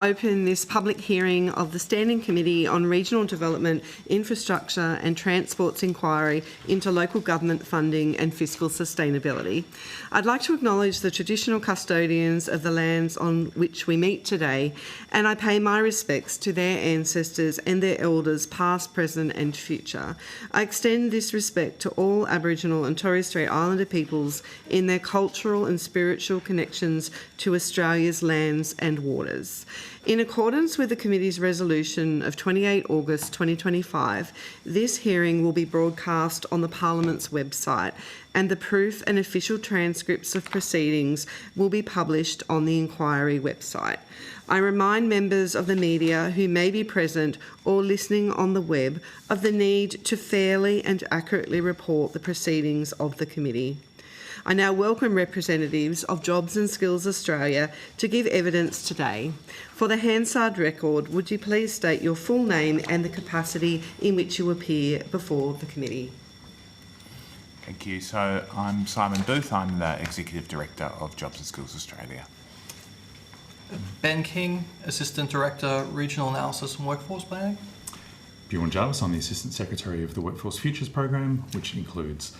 Open this public hearing of the Standing Committee on Regional Development, Infrastructure and Transport's inquiry into local government funding and fiscal sustainability. I'd like to acknowledge the traditional custodians of the lands on which we meet today, and I pay my respects to their ancestors and their elders past, present and future. I extend this respect to all Aboriginal and Torres Strait Islander peoples in their cultural and spiritual connections to Australia's lands and waters. In accordance with the Committee's resolution of 28 August 2025, this hearing will be broadcast on the Parliament's website, and the proof and official transcripts of proceedings will be published on the inquiry website. I remind members of the media who may be present or listening on the web of the need to fairly and accurately report the proceedings of the Committee. I now welcome representatives of Jobs and Skills Australia to give evidence today. For the Hansard record, would you please state your full name and the capacity in which you appear before the committee? Thank you. So I'm Simon Booth. I'm the Executive Director of Jobs and Skills Australia. Ben King, Assistant Director, Regional Analysis and Workforce Planning. Bjorn Jarvis, I'm the Assistant Secretary of the Workforce Futures Program, which includes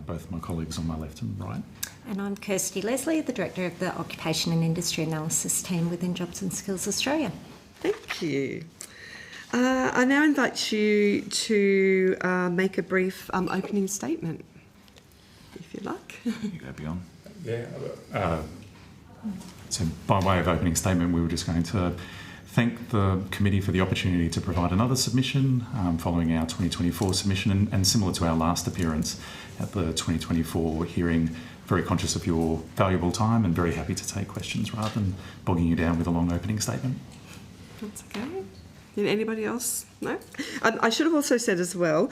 both my colleagues on my left and right. And I'm Kirsty Leslie, the Director of the Occupation and Industry Analysis Team within Jobs and Skills Australia. Thank you. I now invite you to make a brief opening statement, if you'd like. You go, Bjorn. Yeah. So by way of opening statement, we were just going to thank the committee for the opportunity to provide another submission following our 2024 submission, and similar to our last appearance at the 2024 hearing, very conscious of your valuable time and very happy to take questions rather than bogging you down with a long opening statement. That's okay. Did anybody else? No? I should have also said as well,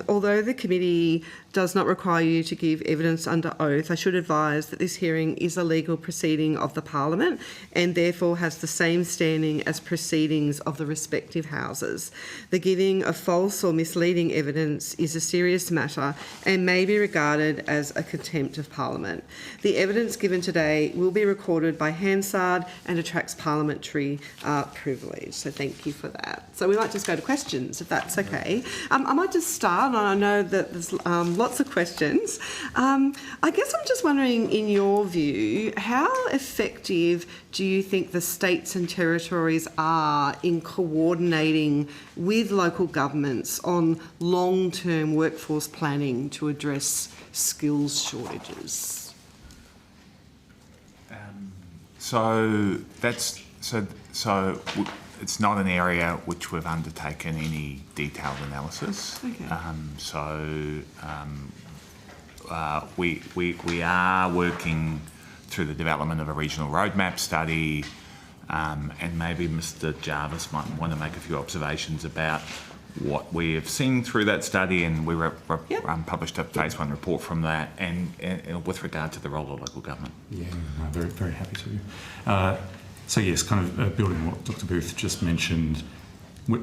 although the committee does not require you to give evidence under oath, I should advise that this hearing is a legal proceeding of the Parliament and therefore has the same standing as proceedings of the respective houses. The giving of false or misleading evidence is a serious matter and may be regarded as a contempt of Parliament. The evidence given today will be recorded by Hansard and attracts parliamentary privilege. So thank you for that. So we might just go to questions, if that's okay. I might just start, and I know that there's lots of questions. I guess I'm just wondering, in your view, how effective do you think the states and territories are in coordinating with local governments on long-term workforce planning to address skills shortages? It's not an area which we've undertaken any detailed analysis. Okay. We are working through the development of a regional roadmap study, and maybe Mr. Jarvis might want to make a few observations about what we have seen through that study, and we published a phase 1 report from that, and with regard to the role of local government. Yeah, no, very, very happy to. So yes, kind of building on what Dr. Booth just mentioned, we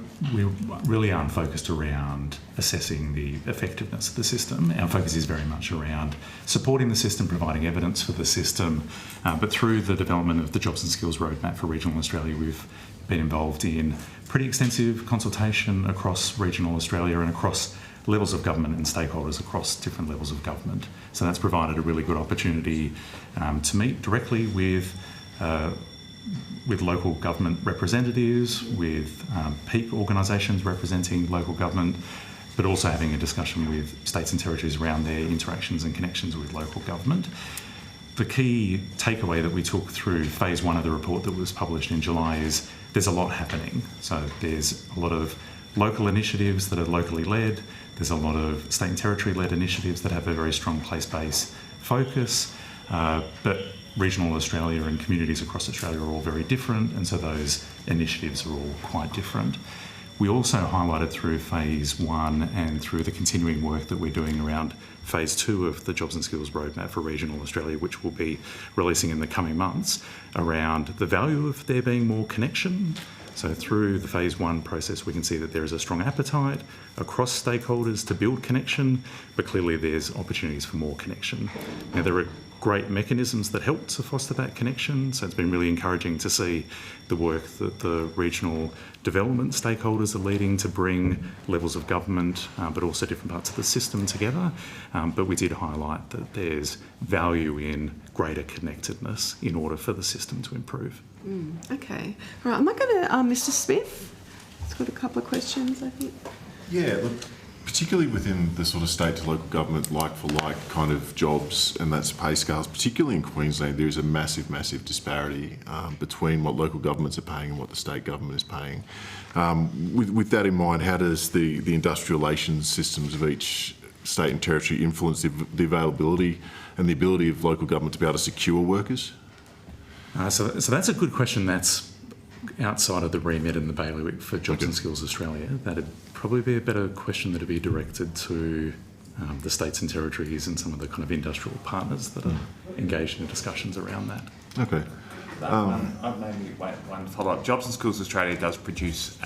really aren't focused around assessing the effectiveness of the system. Our focus is very much around supporting the system, providing evidence for the system, but through the development of the Jobs and Skills Roadmap for Regional Australia, we've been involved in pretty extensive consultation across regional Australia and across levels of government and stakeholders across different levels of government. So that's provided a really good opportunity to meet directly with local government representatives, with peak organisations representing local government, but also having a discussion with states and territories around their interactions and connections with local government. The key takeaway that we took through phase 1 of the report that was published in July is there's a lot happening. So there's a lot of local initiatives that are locally led, there's a lot of state and territory led initiatives that have a very strong place-based focus, but regional Australia and communities across Australia are all very different, and so those initiatives are all quite different. We also highlighted through phase 1 and through the continuing work that we're doing around phase 2 of the Jobs and Skills Roadmap for Regional Australia, which we'll be releasing in the coming months, around the value of there being more connection. So through the phase 1 process, we can see that there is a strong appetite across stakeholders to build connection, but clearly there's opportunities for more connection. Now, there are great mechanisms that help to foster that connection. So it's been really encouraging to see the work that the regional development stakeholders are leading to bring levels of government, but also different parts of the system together. But we did highlight that there's value in greater connectedness in order for the system to improve. Okay. All right. I might go to Mr. Smith. He's got a couple of questions, I think. Yeah, look, particularly within the sort of state to local government like-for-like kind of jobs and that's pay scales, particularly in Queensland, there is a massive, massive disparity between what local governments are paying and what the state government is paying. With that in mind, how does the industrial relations systems of each state and territory influence the availability and the ability of local government to be able to secure workers? So that's a good question. That's outside of the remit and the bailiwick for Jobs and Skills Australia. That'd probably be a better question that'd be directed to the states and territories and some of the kind of industrial partners that are engaged in discussions around that. Okay. Maybe one follow-up. Jobs and Skills Australia does produce,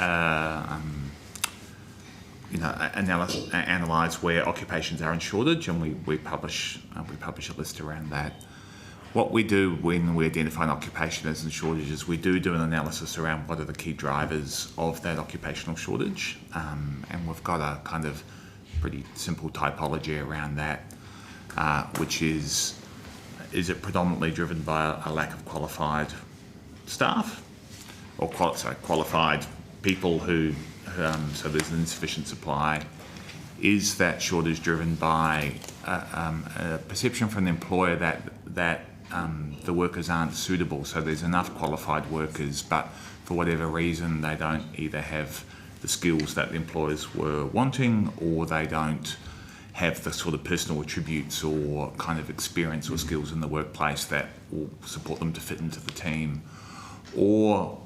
analyse where occupations are in shortage, and we publish a list around that. What we do when we identify an occupation as in shortages, we do an analysis around what are the key drivers of that occupational shortage, and we've got a kind of pretty simple typology around that, which is it predominantly driven by a lack of qualified staff, or qualified people who so there's an insufficient supply? Is that shortage driven by a perception from the employer that the workers aren't suitable, so there's enough qualified workers, but for whatever reason they don't either have the skills that the employers were wanting, or they don't have the sort of personal attributes or kind of experience or skills in the workplace that will support them to fit into the team, or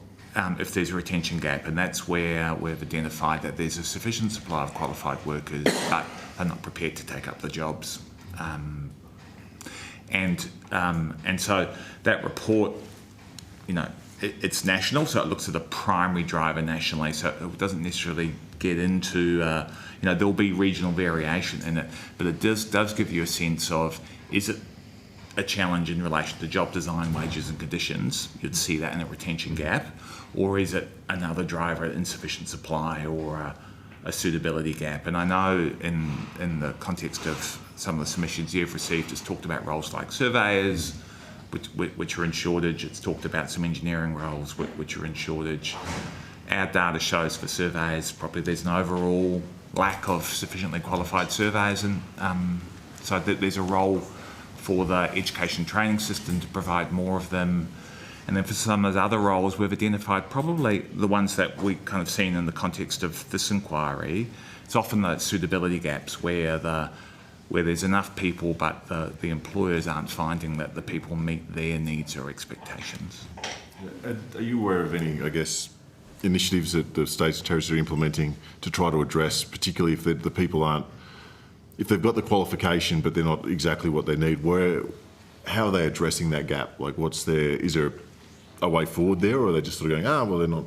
if there's a retention gap, and that's where we've identified that there's a sufficient supply of qualified workers but are not prepared to take up the jobs. And so that report, it's national, so it looks at the primary driver nationally, so it doesn't necessarily get into, there'll be regional variation in it, but it does give you a sense of, is it a challenge in relation to job design, wages and conditions? You'd see that in a retention gap, or is it another driver, insufficient supply, or a suitability gap? And I know in the context of some of the submissions you've received, it's talked about roles like surveyors, which are in shortage. It's talked about some engineering roles which are in shortage. Our data shows for surveyors probably there's an overall lack of sufficiently qualified surveyors, and so there's a role for the education training system to provide more of them. And then for some of the other roles, we've identified probably the ones that we kind of seen in the context of this inquiry. It's often the suitability gaps where there's enough people, but the employers aren't finding that the people meet their needs or expectations. Are you aware of any, initiatives that the states and territories are implementing to try to address, particularly if the people aren't, if they've got the qualification but they're not exactly what they need, how are they addressing that gap? Is there a way forward there, or are they just sort of going, they're not?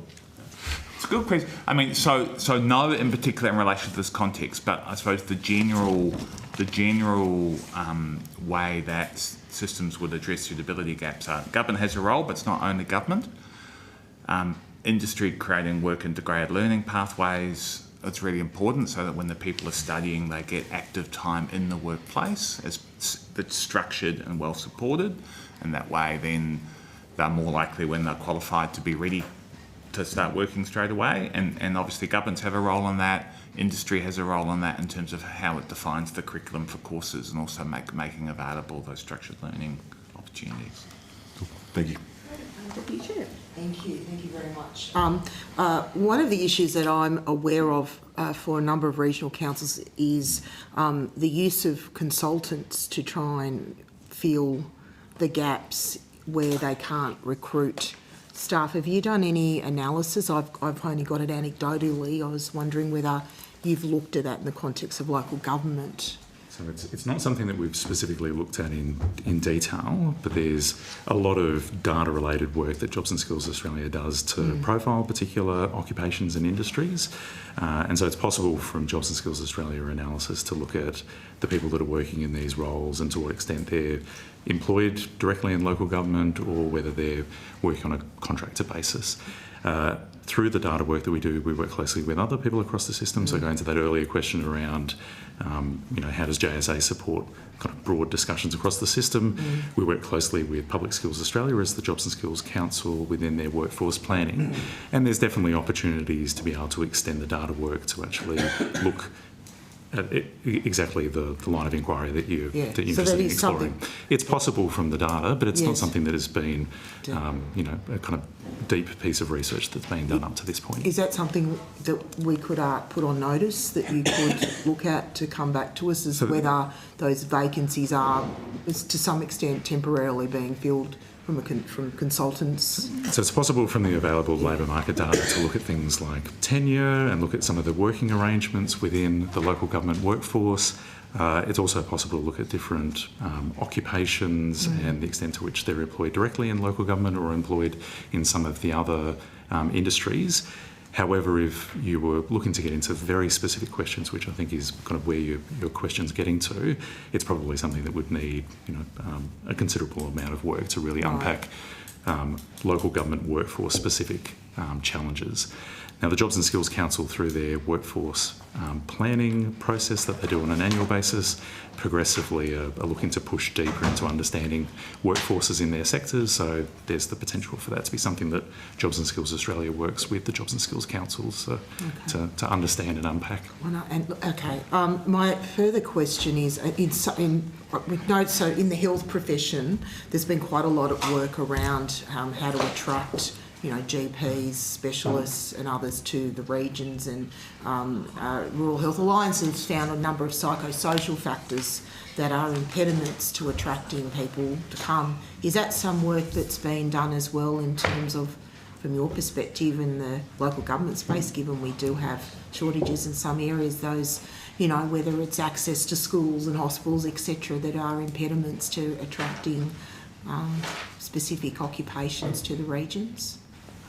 It's a good question. I mean, so no in particular in relation to this context, but I suppose the general way that systems would address suitability gaps are government has a role, but it's not only government. Industry creating work integrated learning pathways, it's really important so that when the people are studying, they get active time in the workplace that's structured and well supported, and that way then they're more likely when they're qualified to be ready to start working straight away. And obviously governments have a role in that, industry has a role in that in terms of how it defines the curriculum for courses and also making available those structured learning opportunities. Cool. Thank you. Deputy Chair. Thank you very much. One of the issues that I'm aware of for a number of regional councils is the use of consultants to try and fill the gaps where they can't recruit staff. Have you done any analysis? I've only got it anecdotally. I was wondering whether you've looked at that in the context of local government. So it's not something that we've specifically looked at in detail, but there's a lot of data-related work that Jobs and Skills Australia does to profile particular occupations and industries. And so it's possible from Jobs and Skills Australia analysis to look at the people that are working in these roles and to what extent they're employed directly in local government or whether they're working on a contractor basis. Through the data work that we do, we work closely with other people across the system. So going to that earlier question around, how does JSA support kind of broad discussions across the system? We work closely with Public Skills Australia as the Jobs and Skills Council within their workforce planning. And there's definitely opportunities to be able to extend the data work to actually look at exactly the line of inquiry that you're interested in exploring. It's possible from the data, but it's not something that has been, a kind of deep piece of research that's been done up to this point. Is that something that we could put on notice that you could look at to come back to us as whether those vacancies are, to some extent, temporarily being filled from consultants? So it's possible from the available labour market data to look at things like tenure and look at some of the working arrangements within the local government workforce. It's also possible to look at different occupations and the extent to which they're employed directly in local government or employed in some of the other industries. However, if you were looking to get into very specific questions, which I think is kind of where your question's getting to, it's probably something that would need a considerable amount of work to really unpack local government workforce specific challenges. Now, the Jobs and Skills Council, through their workforce planning process that they do on an annual basis, progressively are looking to push deeper into understanding workforces in their sectors. So there's the potential for that to be something that Jobs and Skills Australia works with the Jobs and Skills Councils to understand and unpack. My further question is, we've noted, so in the health profession, there's been quite a lot of work around how to attract GPs, specialists and others to the regions, and Rural Health Alliance has found a number of psychosocial factors that are impediments to attracting people to come. Is that some work that's been done as well in terms of, from your perspective, in the local government space, given we do have shortages in some areas, those, whether it's access to schools and hospitals, etc., that are impediments to attracting specific occupations to the regions?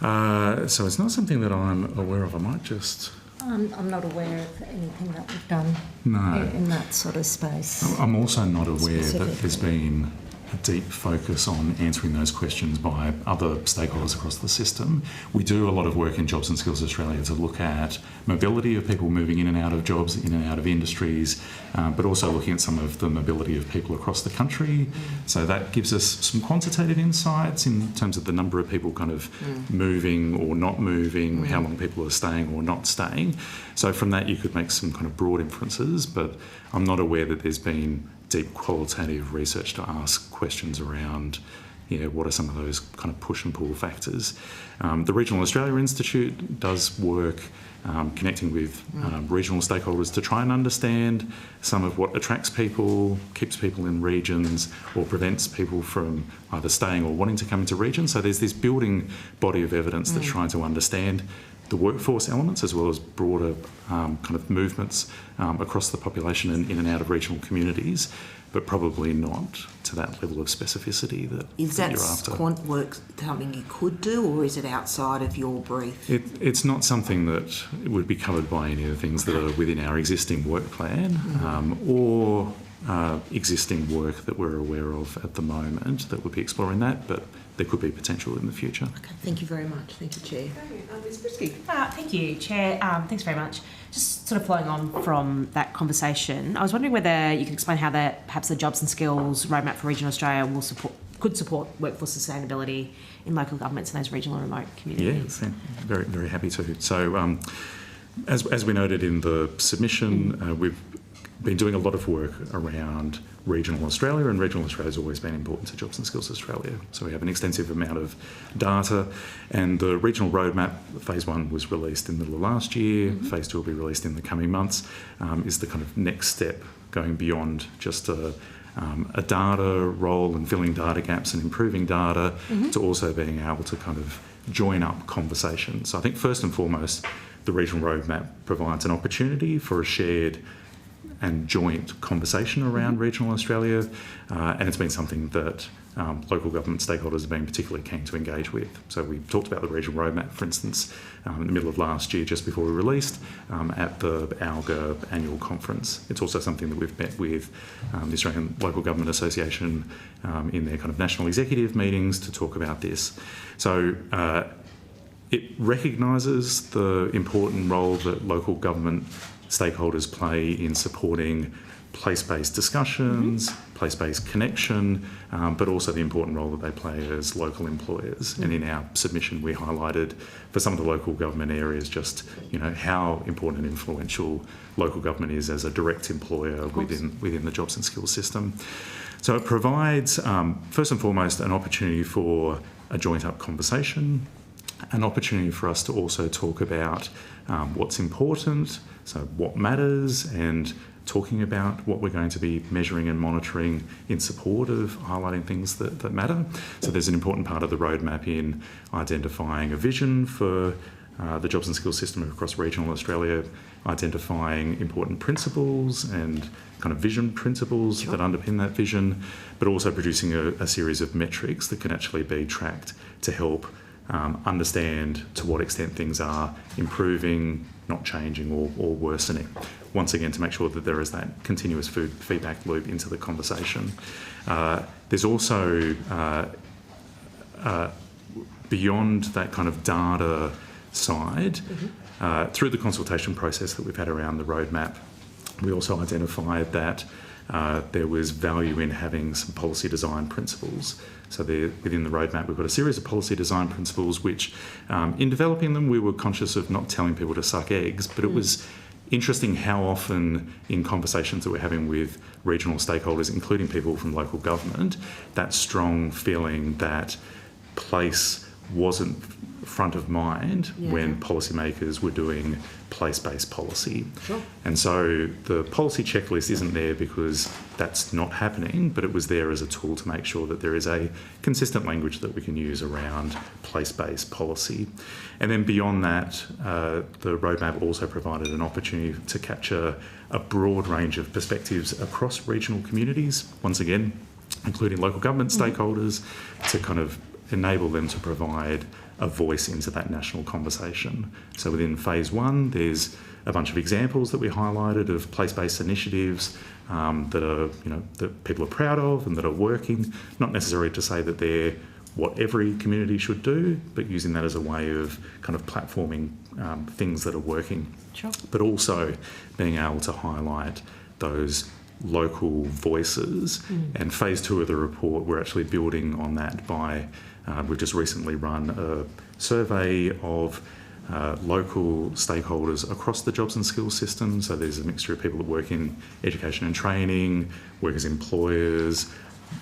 So it's not something that I'm aware of. I might just... I'm not aware of anything that we've done in that sort of space. I'm also not aware that there's been a deep focus on answering those questions by other stakeholders across the system. We do a lot of work in Jobs and Skills Australia to look at mobility of people moving in and out of jobs, in and out of industries, but also looking at some of the mobility of people across the country. So that gives us some quantitative insights in terms of the number of people kind of moving or not moving, how long people are staying or not staying. So from that you could make some kind of broad inferences, but I'm not aware that there's been deep qualitative research to ask questions around what are some of those kind of push and pull factors. The Regional Australia Institute does work connecting with regional stakeholders to try and understand some of what attracts people, keeps people in regions, or prevents people from either staying or wanting to come into regions. So there's this building body of evidence that's trying to understand the workforce elements as well as broader kind of movements across the population and in and out of regional communities, but probably not to that level of specificity that you're after. Is that quant work something you could do, or is it outside of your brief? It's not something that would be covered by any of the things that are within our existing work plan or existing work that we're aware of at the moment that would be exploring that, but there could be potential in the future. Okay, thank you very much. Thank you, Chair. Ms. Brisky. Thank you, Chair. Thanks very much. Just sort of flowing on from that conversation, I was wondering whether you could explain how perhaps the Jobs and Skills Roadmap for Regional Australia could support workforce sustainability in local governments in those regional and remote communities. Yeah, very, very happy to. So as we noted in the submission, we've been doing a lot of work around regional Australia, and regional Australia has always been important to Jobs and Skills Australia. So we have an extensive amount of data, and the regional roadmap, phase 1 was released in the middle of last year, phase 2 will be released in the coming months, is the kind of next step going beyond just a data role and filling data gaps and improving data to also being able to kind of join up conversations. So I think first and foremost, the regional roadmap provides an opportunity for a shared and joint conversation around regional Australia, and it's been something that local government stakeholders have been particularly keen to engage with. So we talked about the regional roadmap, for instance, in the middle of last year, just before we released, at the ALGA annual conference. It's also something that we've met with the Australian Local Government Association in their kind of national executive meetings to talk about this. So it recognises the important role that local government stakeholders play in supporting place-based discussions, place-based connection, but also the important role that they play as local employers. And in our submission, we highlighted for some of the local government areas just, how important and influential local government is as a direct employer within the jobs and skills system. So it provides, first and foremost, an opportunity for a joint-up conversation, an opportunity for us to also talk about what's important, so what matters, and talking about what we're going to be measuring and monitoring in support of highlighting things that matter. So there's an important part of the roadmap in identifying a vision for the jobs and skills system across regional Australia, identifying important principles and kind of vision principles that underpin that vision, but also producing a series of metrics that can actually be tracked to help understand to what extent things are improving, not changing or worsening. Once again, to make sure that there is that continuous feedback loop into the conversation. There's also, beyond that kind of data side, through the consultation process that we've had around the roadmap, we also identified that there was value in having some policy design principles. So within the roadmap, we've got a series of policy design principles which, in developing them, we were conscious of not telling people to suck eggs, but it was interesting how often in conversations that we're having with regional stakeholders, including people from local government, that strong feeling that place wasn't front of mind when policymakers were doing place-based policy. Sure. And so the policy checklist isn't there because that's not happening, but it was there as a tool to make sure that there is a consistent language that we can use around place-based policy. And then beyond that, the roadmap also provided an opportunity to capture a broad range of perspectives across regional communities, once again, including local government stakeholders, to kind of enable them to provide a voice into that national conversation. So within phase one, there's a bunch of examples that we highlighted of place-based initiatives that are, that people are proud of and that are working, not necessarily to say that they're what every community should do, but using that as a way of kind of platforming things that are working. Sure. But also being able to highlight those local voices. And phase two of the report, we're actually building on that by we've just recently run a survey of local stakeholders across the jobs and skills system. So there's a mixture of people that work in education and training, work as employers,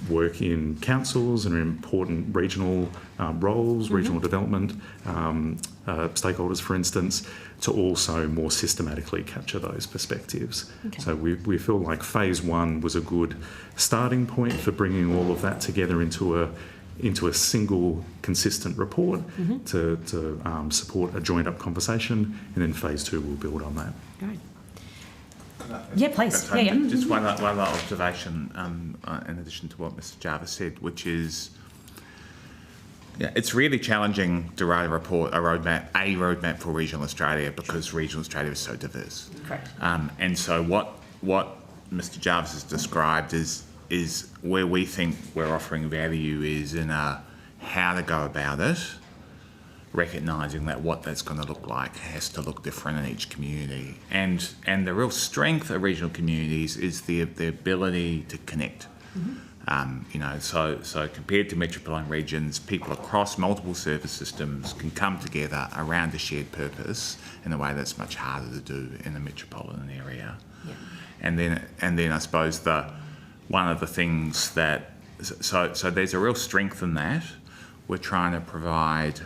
work in councils and in important regional roles, regional development stakeholders, for instance, to also more systematically capture those perspectives. Okay. So we feel like phase one was a good starting point for bringing all of that together into a single consistent report to support a joined up conversation, and then phase two will build on that. Great. Yeah, please. So Yeah. Just one other observation in addition to what Mr. Jarvis said, which is, it's really challenging to write a roadmap for regional Australia because regional Australia is so diverse. Correct. And so what Mr. Jarvis has described is where we think we're offering value is in how to go about it, recognising that what that's going to look like has to look different in each community. And the real strength of regional communities is the ability to connect. So compared to metropolitan regions, people across multiple service systems can come together around a shared purpose in a way that's much harder to do in the metropolitan area. Yeah. And then I suppose one of the things that so there's a real strength in that. We're trying to provide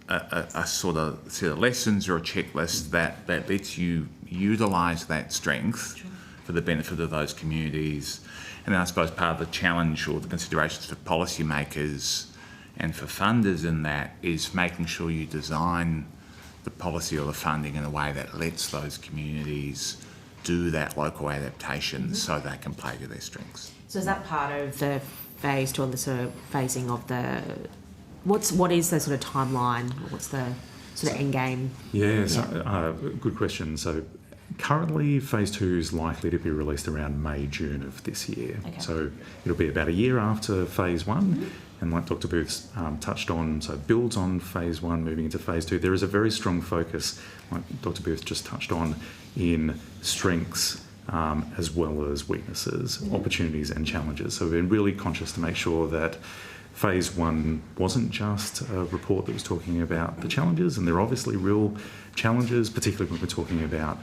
a sort of set of lessons or a checklist that lets you utilise that strength for the benefit of those communities. And then I suppose part of the challenge or the considerations for policymakers and for funders in that is making sure you design the policy or the funding in a way that lets those communities do that local adaptation so they can play to their strengths. So is that part of the phase 2 on the sort of phasing of the... What is the sort of timeline? What's the sort of end game? Yeah, so, good question. So currently phase 2 is likely to be released around May, June of this year. Okay. So it'll be about a year after phase 1. And like Dr. Booth touched on, so builds on phase 1, moving into phase 2. There is a very strong focus, like Dr. Booth just touched on, in strengths as well as weaknesses, opportunities and challenges. So we've been really conscious to make sure that phase 1 wasn't just a report that was talking about the challenges, and there are obviously real challenges, particularly when we're talking about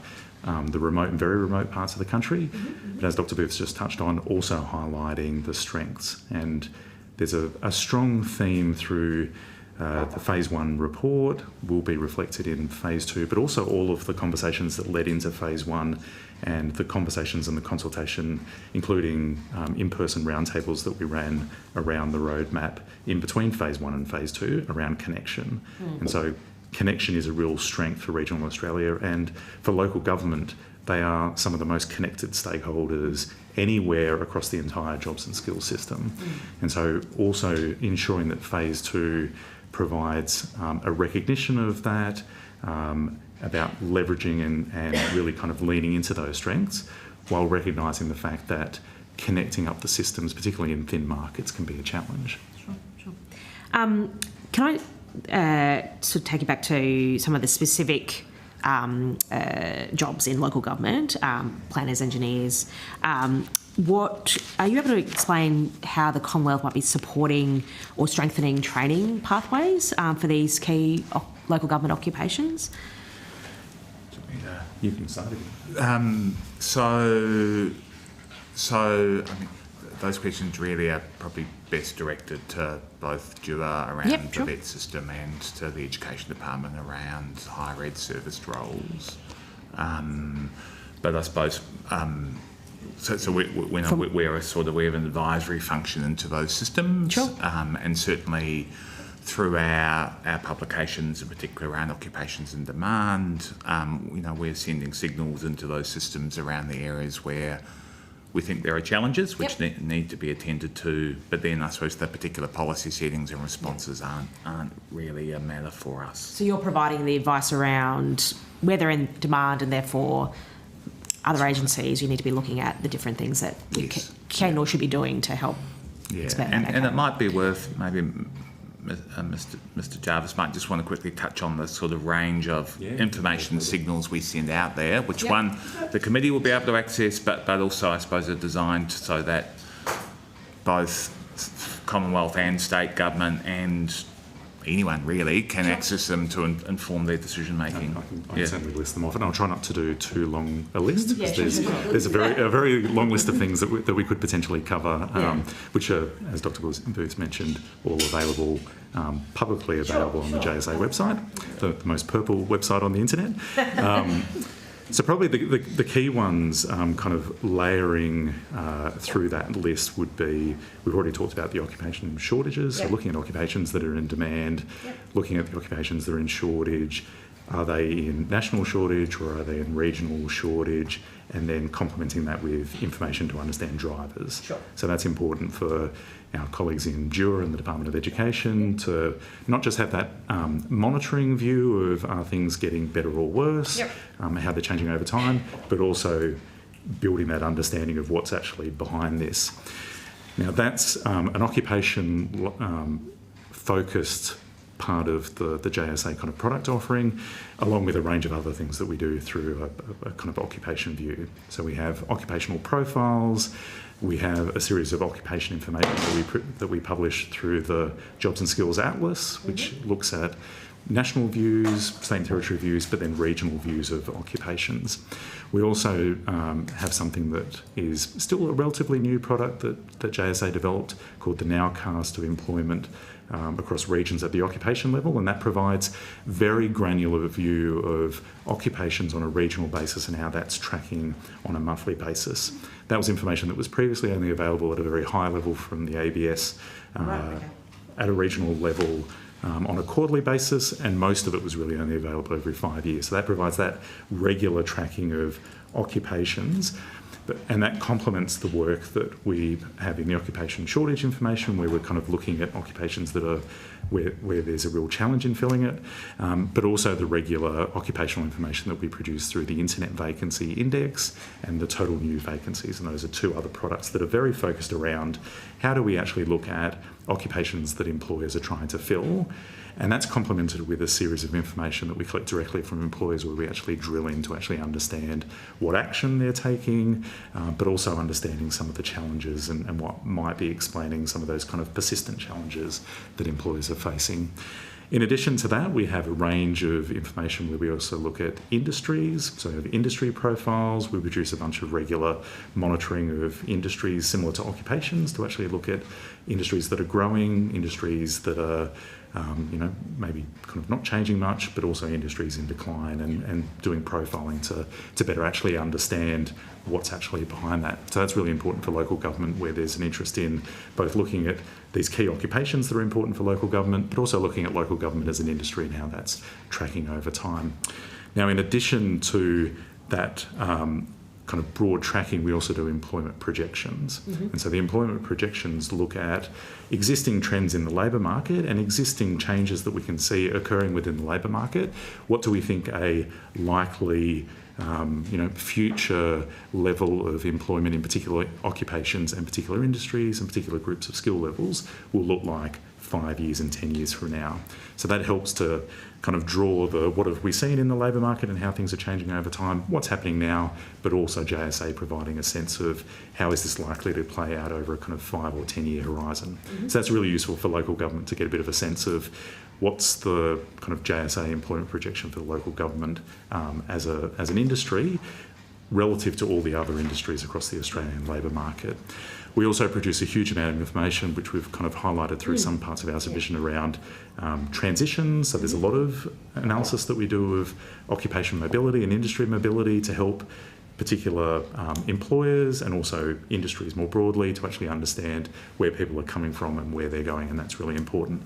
the remote and very remote parts of the country. But as Dr. Booth just touched on, also highlighting the strengths. And there's a strong theme through the phase 1 report will be reflected in phase 2, but also all of the conversations that led into phase 1 and the conversations and the consultation, including in-person roundtables that we ran around the roadmap in between phase 1 and phase 2 around connection. And so connection is a real strength for regional Australia, and for local government, they are some of the most connected stakeholders anywhere across the entire jobs and skills system. And so also ensuring that phase 2 provides a recognition of that, about leveraging and really kind of leaning into those strengths, while recognising the fact that connecting up the systems, particularly in thin markets, can be a challenge. Sure. Can I sort of take you back to some of the specific jobs in local government, planners, engineers? What are you able to explain how the Commonwealth might be supporting or strengthening training pathways for these key local government occupations? You can start again. So I mean, those questions really are probably best directed to both DUA around the vet system and to the Education Department around higher ed service roles. But I suppose so we're we have an advisory function into those systems, and certainly through our publications, in particular around occupations and demand, we're sending signals into those systems around the areas where we think there are challenges which need to be attended to, but then I suppose the particular policy settings and responses aren't really a matter for us. So you're providing the advice around where they're in demand, and therefore other agencies, you need to be looking at the different things that you can or should be doing to help expand that. And it might be worth maybe Mr. Jarvis might just want to quickly touch on the sort of range of information signals we send out there, which one the committee will be able to access, but also I suppose are designed so that both Commonwealth and state government and anyone really can access them to inform their decision making. I can certainly list them off, and I'll try not to do too long a list, because there's a very long list of things that we could potentially cover, which are, as Dr. Booth mentioned, all available, publicly available on the JSA website, the most purple website on the internet. So probably the key ones, kind of layering through that list, would be, we've already talked about the occupation shortages, so looking at occupations that are in demand, looking at the occupations that are in shortage, are they in national shortage or are they in regional shortage, and then complementing that with information to understand drivers. So that's important for our colleagues in DUA and the Department of Education to not just have that monitoring view of are things getting better or worse, how they're changing over time, but also building that understanding of what's actually behind this. Now that's an occupation focused part of the JSA kind of product offering, along with a range of other things that we do through a kind of occupation view. So we have occupational profiles, we have a series of occupation information that we publish through the Jobs and Skills Atlas, which looks at national views, state and territory views, but then regional views of occupations. We also have something that is still a relatively new product that JSA developed called the Nowcast of Employment across regions at the occupation level, and that provides very granular view of occupations on a regional basis and how that's tracking on a monthly basis. That was information that was previously only available at a very high level from the ABS at a regional level on a quarterly basis, and most of it was really only available every 5 years. So that provides that regular tracking of occupations. And that complements the work that we have in the occupation shortage information, where we're kind of looking at occupations that are where there's a real challenge in filling it, but also the regular occupational information that we produce through the Internet Vacancy Index and the Total New Vacancies. And those are two other products that are very focused around how do we actually look at occupations that employers are trying to fill. And that's complemented with a series of information that we collect directly from employers, where we actually drill in to actually understand what action they're taking, but also understanding some of the challenges and what might be explaining some of those kind of persistent challenges that employers are facing. In addition to that, we have a range of information where we also look at industries. So we have industry profiles. We produce a bunch of regular monitoring of industries similar to occupations to actually look at industries that are growing, industries that are maybe kind of not changing much, but also industries in decline, and doing profiling to better actually understand what's actually behind that. So that's really important for local government, where there's an interest in both looking at these key occupations that are important for local government, but also looking at local government as an industry and how that's tracking over time. Now, in addition to that kind of broad tracking, we also do employment projections. And so the employment projections look at existing trends in the labour market and existing changes that we can see occurring within the labour market. What do we think a likely future level of employment in particular occupations and particular industries and particular groups of skill levels will look like 5 years and 10 years from now? So that helps to kind of draw the what have we seen in the labour market and how things are changing over time, what's happening now, but also JSA providing a sense of how is this likely to play out over a kind of 5 or 10 year horizon. So that's really useful for local government to get a bit of a sense of what's the kind of JSA employment projection for the local government as an industry relative to all the other industries across the Australian labour market. We also produce a huge amount of information, which we've kind of highlighted through some parts of our submission around transitions. So there's a lot of analysis that we do of occupational mobility and industry mobility to help particular employers and also industries more broadly to actually understand where people are coming from and where they're going, and that's really important.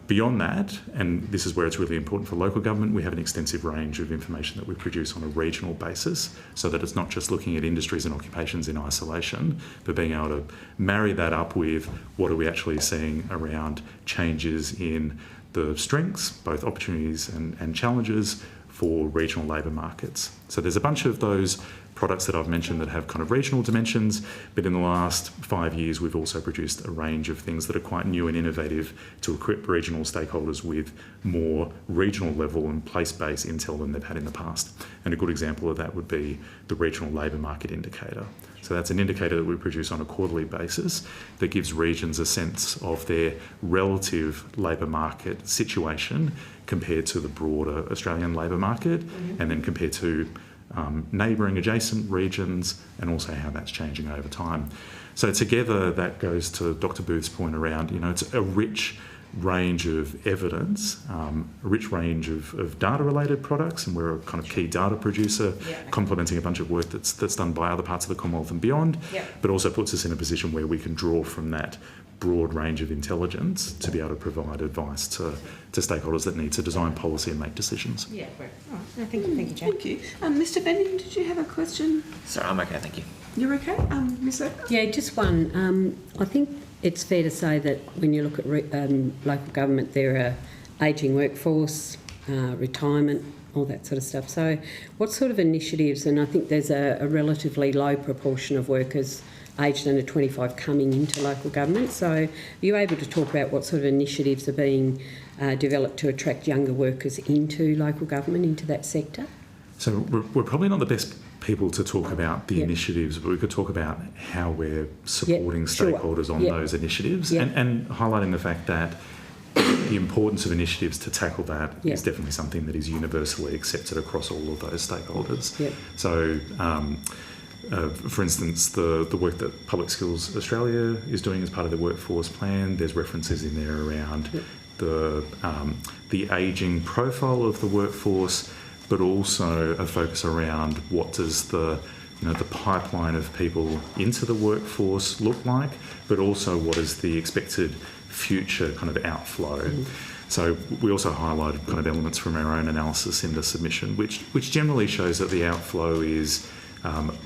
Beyond that, and this is where it's really important for local government, we have an extensive range of information that we produce on a regional basis, so that it's not just looking at industries and occupations in isolation, but being able to marry that up with what are we actually seeing around changes in the strengths, both opportunities and challenges for regional labour markets. So there's a bunch of those products that I've mentioned that have kind of regional dimensions, but in the last 5 years we've also produced a range of things that are quite new and innovative to equip regional stakeholders with more regional level and place-based intel than they've had in the past. And a good example of that would be the Regional Labour Market Indicator. So that's an indicator that we produce on a quarterly basis that gives regions a sense of their relative labour market situation compared to the broader Australian labour market, and then compared to neighbouring adjacent regions, and also how that's changing over time. So together that goes to Dr. Booth's point around, it's a rich range of evidence, a rich range of data-related products, and we're a kind of key data producer, complementing a bunch of work that's done by other parts of the Commonwealth and beyond, but also puts us in a position where we can draw from that broad range of intelligence to be able to provide advice to stakeholders that need to design policy and make decisions. Yeah, great. All right. No, thank you, Jane. Thank you. Mr. Benning, did you have a question? Sorry, I'm okay, thank you. You're okay? Ms. Oaker? Yeah, just one. I think it's fair to say that when you look at local government, there are ageing workforce, retirement, all that sort of stuff. So what sort of initiatives, and I think there's a relatively low proportion of workers aged under 25 coming into local government. So are you able to talk about what sort of initiatives are being developed to attract younger workers into local government, into that sector? So we're probably not the best people to talk about the initiatives, but we could talk about how we're supporting stakeholders on those initiatives, and highlighting the fact that the importance of initiatives to tackle that is definitely something that is universally accepted across all of those stakeholders. So for instance, the work that Public Skills Australia is doing as part of the workforce plan, there's references in there around the ageing profile of the workforce, but also a focus around what does the pipeline of people into the workforce look like, but also what is the expected future kind of outflow. So we also highlighted kind of elements from our own analysis in the submission, which generally shows that the outflow is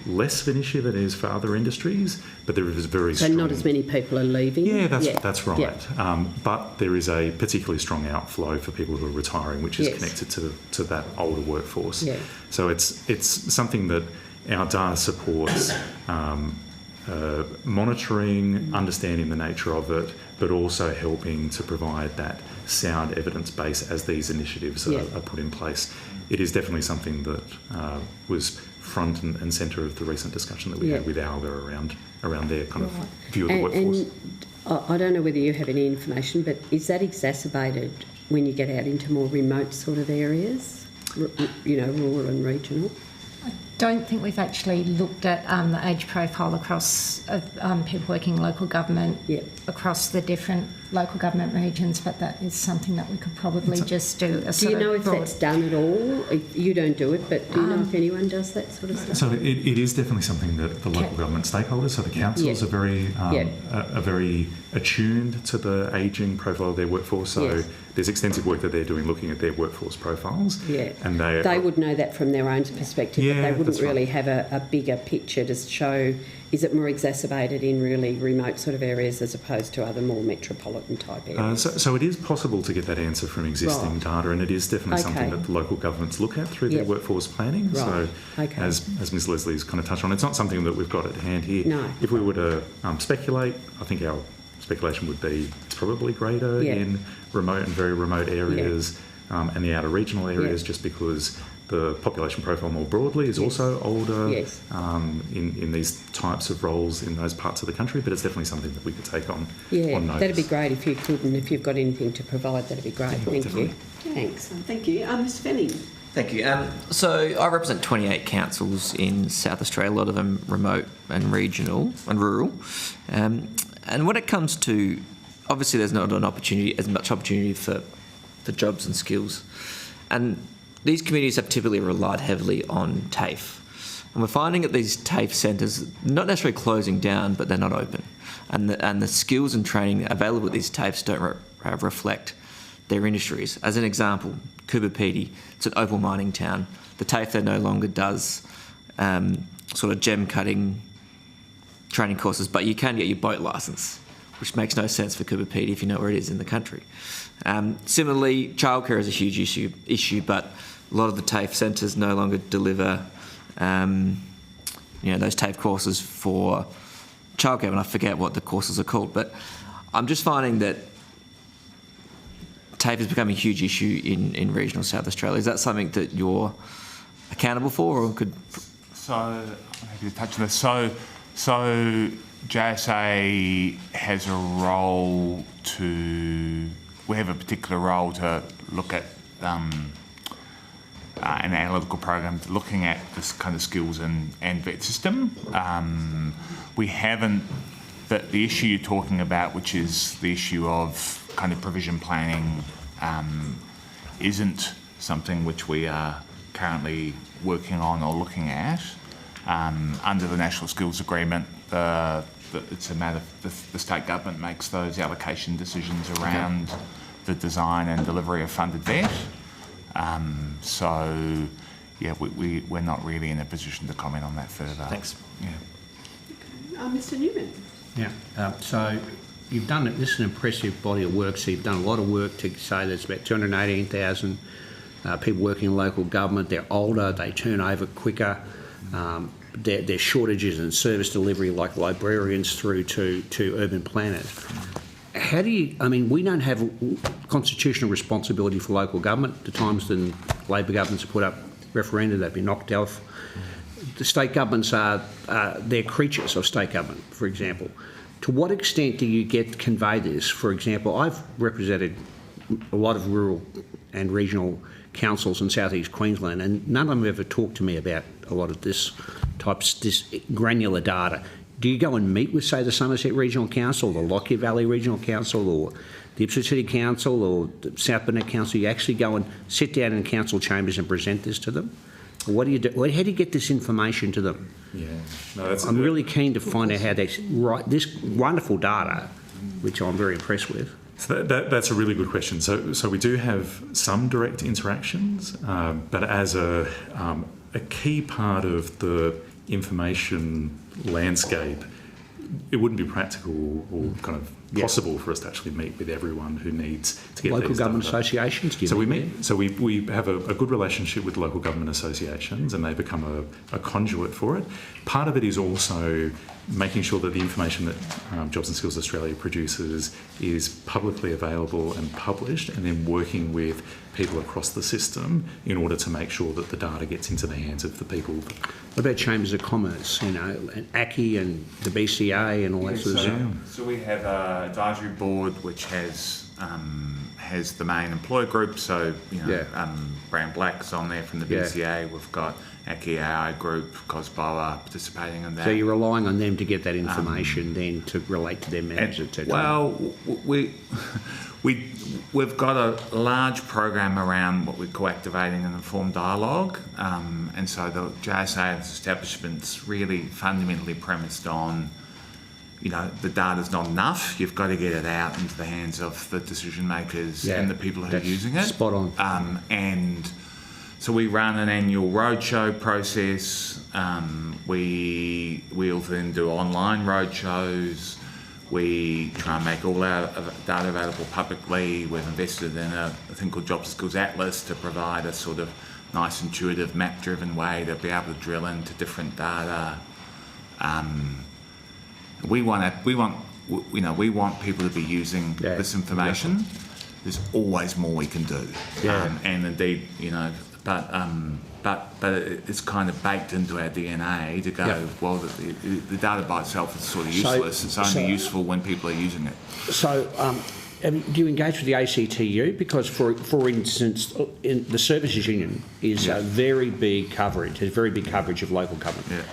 less of an issue than it is for other industries, but there is very So strong... not as many people are leaving? Yeah, that's right. Yeah. But there is a particularly strong outflow for people who are retiring, which is Yes. connected to that older workforce. Yeah. So it's something that our data supports monitoring, understanding the nature of it, but also helping to provide that sound evidence base as these initiatives are put in place. It is definitely something that was front and centre of the recent discussion that we had with ALGA around their kind of view of the workforce. And I don't know whether you have any information, but is that exacerbated when you get out into more remote sort of areas, rural and regional? Don't think we've actually looked at the age profile across people working in local government across the different local government regions, but that is something that we could probably just do. Do you know if that's done at all? You don't do it, but do you know if anyone does that sort of stuff? So it is definitely something that the local government stakeholders, so the councils, are very attuned to the ageing profile of their workforce. So there's extensive work that they're doing looking at their workforce profiles. Yeah, and they would know that from their own perspective, but they wouldn't really have a bigger picture to show. Is it more exacerbated in really remote sort of areas as opposed to other more metropolitan type areas? So it is possible to get that answer from existing data, and it is definitely something that the local governments look at through their workforce planning. So as Ms Leslie's kind of touched on, it's not something that we've got at hand here. No. If we were to speculate, I think our speculation would be it's probably greater in remote and very remote areas and the outer regional areas, just because the population profile more broadly is also older in these types of roles in those parts of the country, but it's definitely something that we could take on notice. That'd be great if you could, and if you've got anything to provide, that'd be great. Thank you. Thanks. Thank you. Mr Fenning. Thank you. So I represent 28 councils in South Australia, a lot of them remote and regional and rural. And when it comes to, obviously there's not as much opportunity for jobs and skills. And these communities have typically relied heavily on TAFE. And we're finding that these TAFE centres, not necessarily closing down, but they're not open. And the skills and training available at these TAFEs don't reflect their industries. As an example, Coober Pedy, it's an opal mining town. The TAFE there no longer does sort of gem cutting training courses, but you can get your boat licence, which makes no sense for Coober Pedy if you know where it is in the country. Similarly, childcare is a huge issue, but a lot of the TAFE centres no longer deliver those TAFE courses for childcare, and I forget what the courses are called, but I'm just finding that TAFE has become a huge issue in regional South Australia. Is that something that you're accountable for, or could... So, I'm happy to touch on this. So JSA has a role we have a particular role to look at an analytical program looking at this kind of skills and vet system. We haven't, the issue you're talking about, which is the issue of kind of provision planning, isn't something which we are currently working on or looking at. Under the National Skills Agreement, it's a matter the state government makes those allocation decisions around the design and delivery of funded vet. We're not really in a position to comment on that further. Thanks. Okay. Mr Newman. So you've done it. This is an impressive body of work. So you've done a lot of work to say there's about 218,000 people working in local government. They're older, they turn over quicker. There's shortages in service delivery, like librarians through to urban planners. How do you, we don't have constitutional responsibility for local government. The times when Labor governments have put up referenda, they've been knocked off. The state governments they're creatures of state government, for example. To what extent do you convey this? For example, I've represented a lot of rural and regional councils in southeast Queensland, and none of them ever talked to me about a lot of this granular data. Do you go and meet with, say, the Somerset Regional Council, the Lockyer Valley Regional Council, or the Ipswich City Council, or the South Burnett Council? You actually go and sit down in council chambers and present this to them? Or what do you do? How do you get this information to them? I'm really keen to find out how they write this wonderful data, which I'm very impressed with. So that's a really good question. So we do have some direct interactions, but as a key part of the information landscape, it wouldn't be practical or kind of possible for us to actually meet with everyone who needs to get Local these government data. associations, do you So mean? we have a good relationship with local government associations, and they become a conduit for it. Part of it is also making sure that the information that Jobs and Skills Australia produces is publicly available and published, and then working with people across the system in order to make sure that the data gets into the hands of the people. What about Chambers of Commerce, and ACCI and the BCA and all that sort of stuff? So we have an advisory board which has the main employer group. So Brown Black's on there from the BCA. We've got ACCI AI Group, COSBOA participating in that. So you're relying on them to get that information then to relate to their managers, etc. Well, we've got a large program around what we call activating an informed dialogue, and so the JSA establishment's really fundamentally premised on, the data's not enough. You've got to get it out into the hands of the decision makers and the people who are using it. Spot on. And so we run an annual roadshow process. We also then do online roadshows. We try and make all our data available publicly. We've invested in a thing called Jobs and Skills Atlas to provide a sort of nice, intuitive, map-driven way to be able to drill into different data. We want people to be using this information. There's always more we can do, and indeed, but it's kind of baked into our DNA to go. Well, the data by itself is sort of useless. It's only useful when people are using it. So, do you engage with the ACTU? Because, for instance, in the Services Union is a very big coverage. There's very big coverage of local government,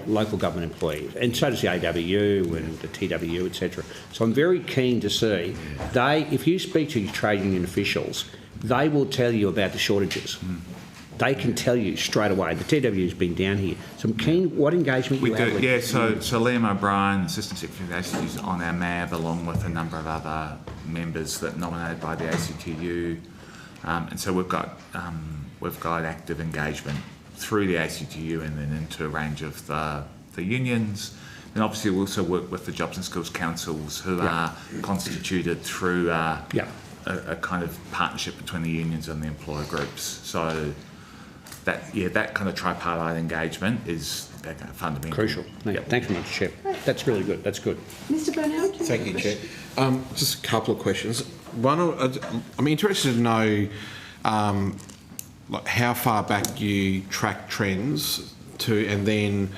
local government employees, and so does the AWU and the TWU, etc. So I'm very keen to see if you speak to your trade union officials, they will tell you about the shortages. They can tell you straight away. The TWU's been down here. So I'm keen what engagement you have with... Yeah, so Liam O'Brien, Assistant Secretary of the ACTU, is on our MAB along with a number of other members that are nominated by the ACTU. And so we've got active engagement through the ACTU and then into a range of the unions. And obviously we also work with the Jobs and Skills Councils who are constituted through a kind of partnership between the unions and the employer groups. So that kind of tripartite engagement is fundamental. Crucial. Thanks very much, Chair. That's really good. That's good. Mr. Burnell? Thank you, Chair. Just a couple of questions. One, I'm interested to know how far back you track trends to, and then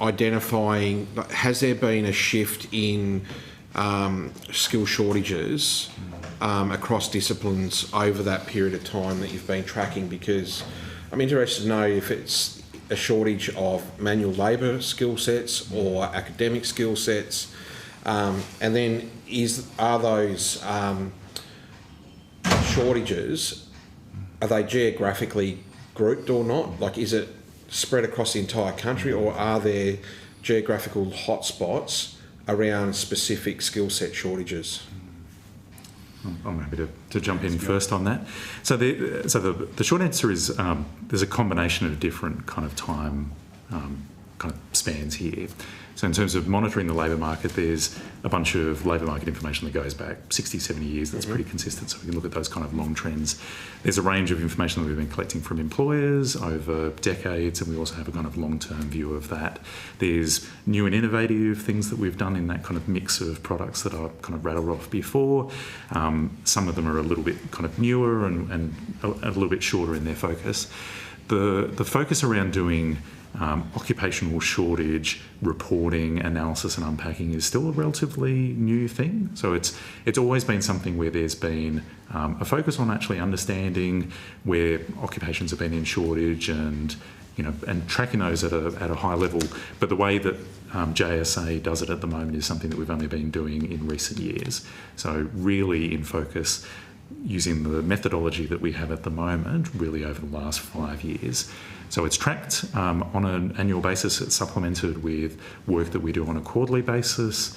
identifying, has there been a shift in skill shortages across disciplines over that period of time that you've been tracking? Because I'm interested to know if it's a shortage of manual labour skill sets or academic skill sets, and then are those shortages, are they geographically grouped or not? Like, is it spread across the entire country, or are there geographical hotspots around specific skill set shortages? I'm happy to jump in first on that. So the short answer is there's a combination of different kind of time kind of spans here. So in terms of monitoring the labour market, there's a bunch of labour market information that goes back 60, 70 years that's pretty consistent, so we can look at those kind of long trends. There's a range of information that we've been collecting from employers over decades, and we also have a kind of long-term view of that. There's new and innovative things that we've done in that kind of mix of products that I kind of rattled off before. Some of them are a little bit kind of newer and a little bit shorter in their focus. The focus around doing occupational shortage reporting, analysis and unpacking is still a relatively new thing. So it's always been something where there's been a focus on actually understanding where occupations have been in shortage and tracking those at a high level. But the way that JSA does it at the moment is something that we've only been doing in recent years. So really in focus using the methodology that we have at the moment really over the last 5 years. So it's tracked on an annual basis. It's supplemented with work that we do on a quarterly basis,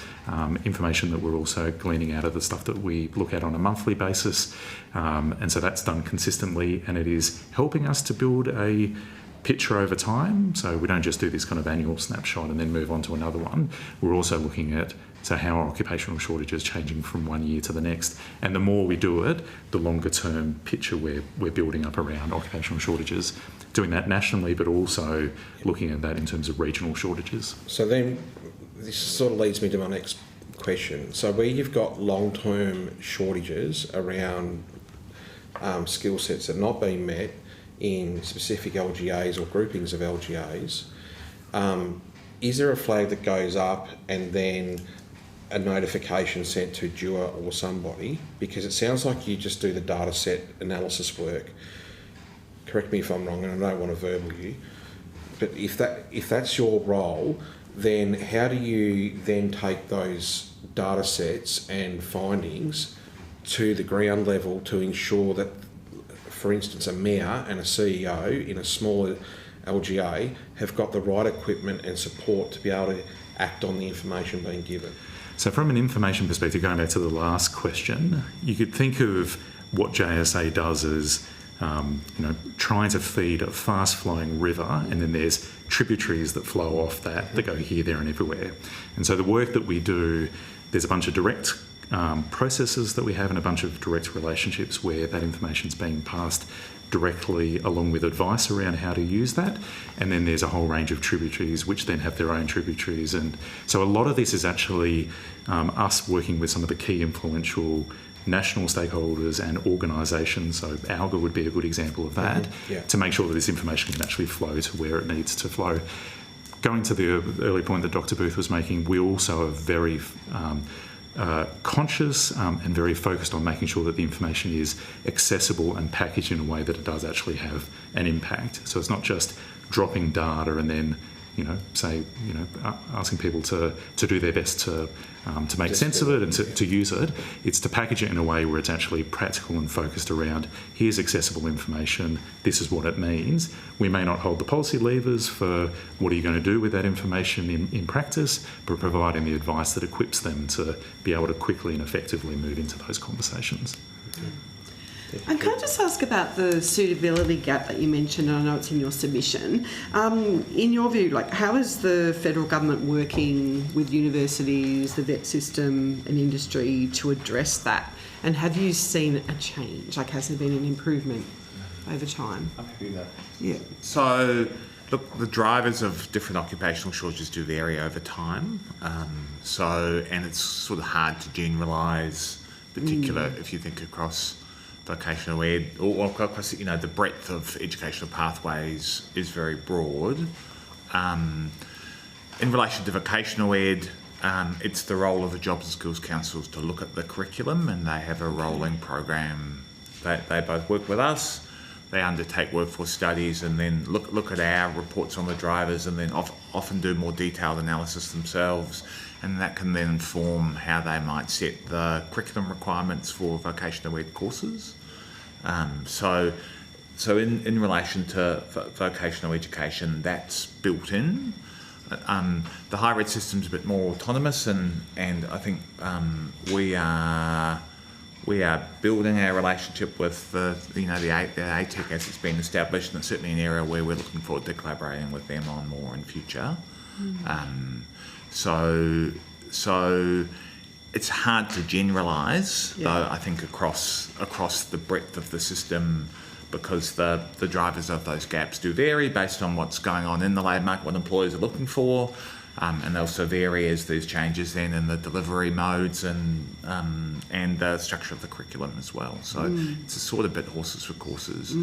information that we're also gleaning out of the stuff that we look at on a monthly basis. And so that's done consistently, and it is helping us to build a picture over time. So we don't just do this kind of annual snapshot and then move on to another one. We're also looking at how are occupational shortages changing from one year to the next. And the more we do it, the longer term picture we're building up around occupational shortages. Doing that nationally, but also looking at that in terms of regional shortages. So then this sort of leads me to my next question. So where you've got long-term shortages around skill sets that are not being met in specific LGAs or groupings of LGAs, is there a flag that goes up and then a notification sent to DUA or somebody? Because it sounds like you just do the data set analysis work. Correct me if I'm wrong, and I don't want to verbal you, but if that's your role, then how do you then take those data sets and findings to the ground level to ensure that, for instance, a mayor and a CEO in a smaller LGA have got the right equipment and support to be able to act on the information being given? So from an information perspective, going back to the last question, you could think of what JSA does as trying to feed a fast-flowing river, and then there's tributaries that flow off that go here, there and everywhere. And so the work that we do, there's a bunch of direct processes that we have and a bunch of direct relationships where that information's being passed directly along with advice around how to use that. And then there's a whole range of tributaries which then have their own tributaries. And so a lot of this is actually us working with some of the key influential national stakeholders and organisations, so ALGA would be a good example of that, to make sure that this information can actually flow to where it needs to flow. Going to the early point that Dr. Booth was making, we also are very conscious and very focused on making sure that the information is accessible and packaged in a way that it does actually have an impact. So it's not just dropping data and then asking people to do their best to make sense of it and to use it. It's to package it in a way where it's actually practical and focused around, here's accessible information, this is what it means. We may not hold the policy levers for what are you going to do with that information in practice, but providing the advice that equips them to be able to quickly and effectively move into those conversations. Okay. And can I just ask about the suitability gap that you mentioned, and I know it's in your submission. In your view, how is the federal government working with universities, the vet system and industry to address that? And have you seen a change? Has there been an improvement over time? I'm happy with that. Yeah. So, look, the drivers of different occupational shortages do vary over time. And it's sort of hard to generalise, particularly if you think across vocational ed, or across, the breadth of educational pathways is very broad. In relation to vocational ed, it's the role of the Jobs and Skills Councils to look at the curriculum, and they have a rolling program. They both work with us. They undertake workforce studies and then look at our reports on the drivers, and then often do more detailed analysis themselves, and that can then inform how they might set the curriculum requirements for vocational ed courses. So in relation to vocational education, that's built in. The higher ed system's a bit more autonomous, and I think we are building our relationship with the ATEC as it's been established, and it's certainly an area where we're looking forward to collaborating with them on more in future. So it's hard to generalise, though, I think across the breadth of the system, because the drivers of those gaps do vary based on what's going on in the labour market, what employers are looking for, and they also vary as there's changes then in the delivery modes and the structure of the curriculum as well. So it's a sort of bit horses for courses.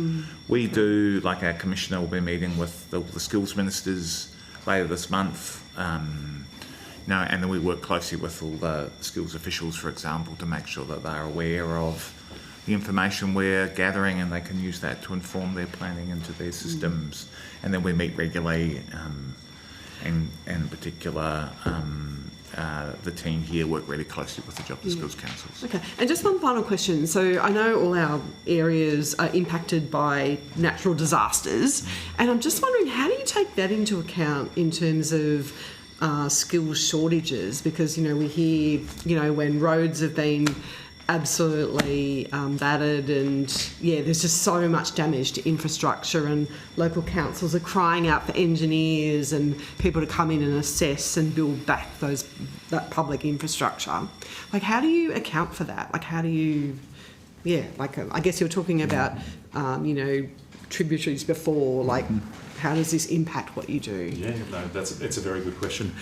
We do, our commissioner will be meeting with the skills ministers later this month, and then we work closely with all the skills officials, for example, to make sure that they're aware of the information we're gathering, and they can use that to inform their planning into their systems. And then we meet regularly, and in particular, the team here work really closely with the Jobs and Skills Councils. Okay, and just one final question. So I know all our areas are impacted by natural disasters, and I'm just wondering, how do you take that into account in terms of skills shortages? Because, we hear, when roads have been absolutely battered, and there's just so much damage to infrastructure, and local councils are crying out for engineers and people to come in and assess and build back that public infrastructure. Like, how do you account for that? Like, how do you, I guess you're talking about, tributaries before, like, how does this impact what you do? Yeah, no, it's a very good question.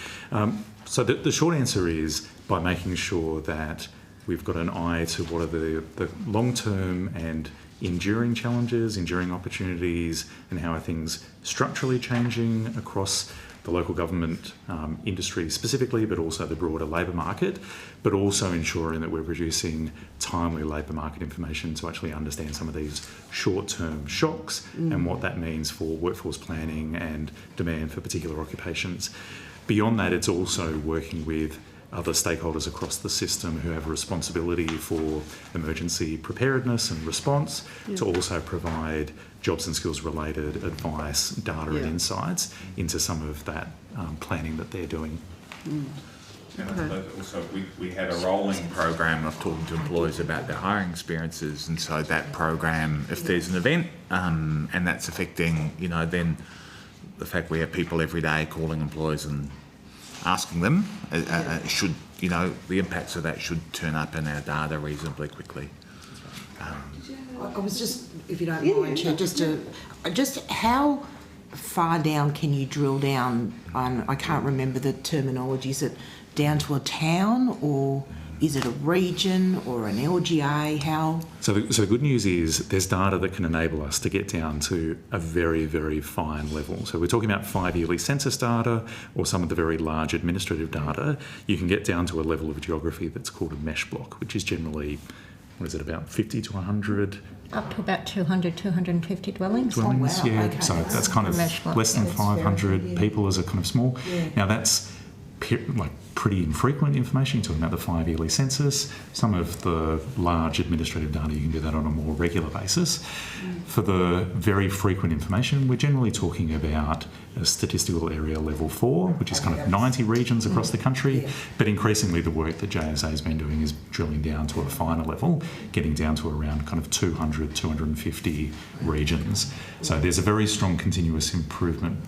So the short answer is by making sure that we've got an eye to what are the long-term and enduring challenges, enduring opportunities, and how are things structurally changing across the local government industry specifically, but also the broader labour market, but also ensuring that we're producing timely labour market information to actually understand some of these short-term shocks and what that means for workforce planning and demand for particular occupations. Beyond that, it's also working with other stakeholders across the system who have a responsibility for emergency preparedness and response to also provide jobs and skills related advice, data and insights into some of that planning that they're doing. Also, we had a rolling program of talking to employers about their hiring experiences, and so that program, if there's an event and that's affecting, then the fact we have people every day calling employers and asking them should, the impacts of that should turn up in our data reasonably quickly. I was just, if you don't mind, Chair, just how far down can you drill down? I can't remember the terminology. Is it down to a town, or is it a region or an LGA? How? So the good news is there's data that can enable us to get down to a very, very fine level. So we're talking about 5-yearly census data or some of the very large administrative data. You can get down to a level of geography that's called a mesh block, which is generally, about 50 to 100? Up to about 200, 250 dwellings. Oh, wow. Yeah. Okay. So that's kind of less than 500 people as a kind of small. Now that's pretty infrequent information. You're talking about the 5-yearly census. Some of the large administrative data, you can do that on a more regular basis. For the very frequent information, we're generally talking about a statistical area level 4, which is kind of 90 regions across the country. But increasingly the work that JSA has been doing is drilling down to a finer level, getting down to around kind of 200, 250 regions. So there's a very strong continuous improvement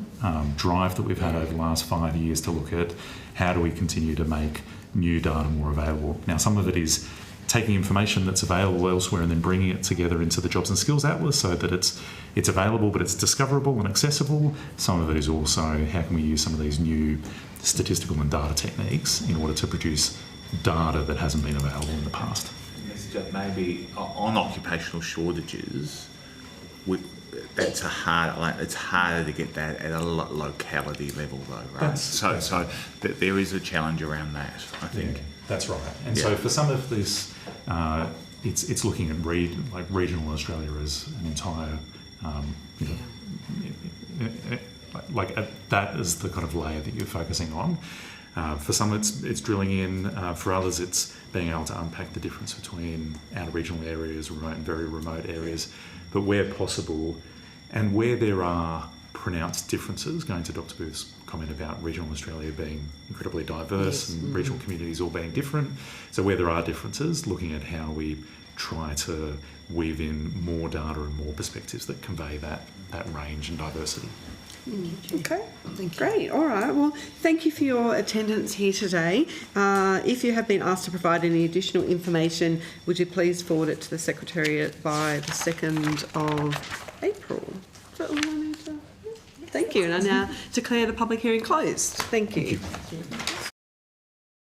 drive that we've had over the last 5 years to look at how do we continue to make new data more available. Now, some of it is taking information that's available elsewhere and then bringing it together into the Jobs and Skills Atlas so that it's available but it's discoverable and accessible. Some of it is also how can we use some of these new statistical and data techniques in order to produce data that hasn't been available in the past. Maybe on occupational shortages, it's harder to get that at a locality level, though, right? So there is a challenge around that, I think. Yeah, that's right. And so for some of this, it's looking at regional Australia as an entire, that is the kind of layer that you're focusing on. For some, it's drilling in. For others, it's being able to unpack the difference between outer regional areas, remote and very remote areas. But where possible, and where there are pronounced differences, going to Dr. Booth's comment about regional Australia being incredibly diverse and regional communities all being different. So where there are differences, looking at how we try to weave in more data and more perspectives that convey that range and diversity. Okay, great. All right. Well, thank you for your attendance here today. If you have been asked to provide any additional information, would you please forward it to the Secretariat by the 2nd of April? Is that all I need to? Thank you. And I now declare the public hearing closed. Thank you.